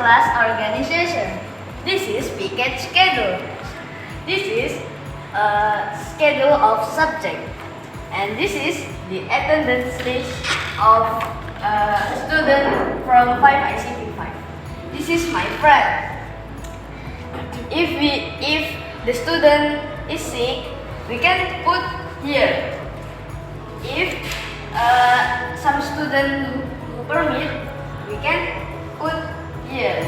class organization. This is picket schedule. This is a schedule of subject. And this is the attendance list of a student from 5 ICT 5. This is my friend. If the student is sick, we can put here. If some student who permit, we can put here.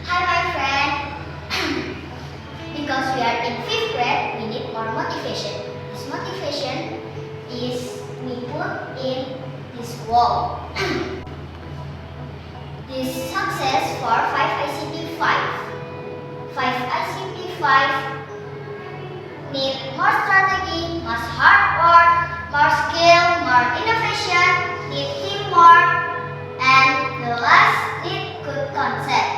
Hi my friend. Because we are in 5th grade, we need more motivation. This motivation is we put in this wall. This success for 5 ICT 5. 5 ICT 5 need more strategy, more hard work, more skill, more innovation, need teamwork, and the last need good concept.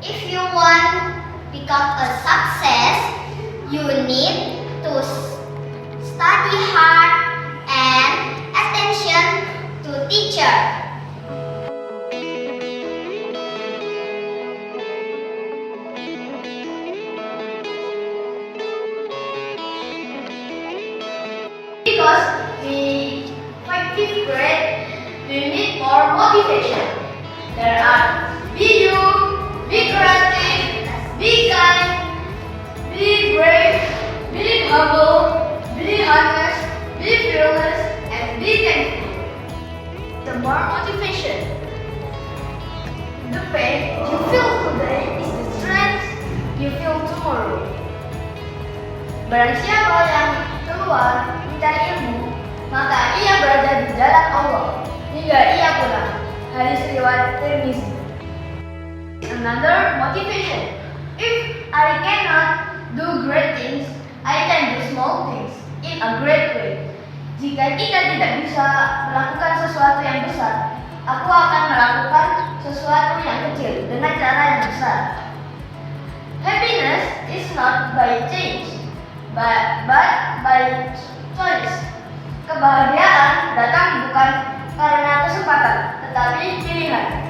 If you want to become a success, you need to study hard and attention to teacher. Because we find 5th grade, we need more motivation. There are be you, be creative, be kind, be brave, be humble, be honest, be fearless, and be thankful. The more motivation. The pain you feel today is the strength you feel tomorrow. Barang siapa yang keluar mencari ilmu, maka ia berada di jalan Allah hingga ia pulang. Hadis riwayat Tirmizi. Another motivation. If I cannot do great things, I can do small things in a great way. Jika kita tidak bisa melakukan sesuatu yang besar, aku akan melakukan sesuatu yang kecil dengan cara yang besar. Happiness is not by change, but by choice. Kebahagiaan datang bukan karena kesempatan, tetapi pilihan.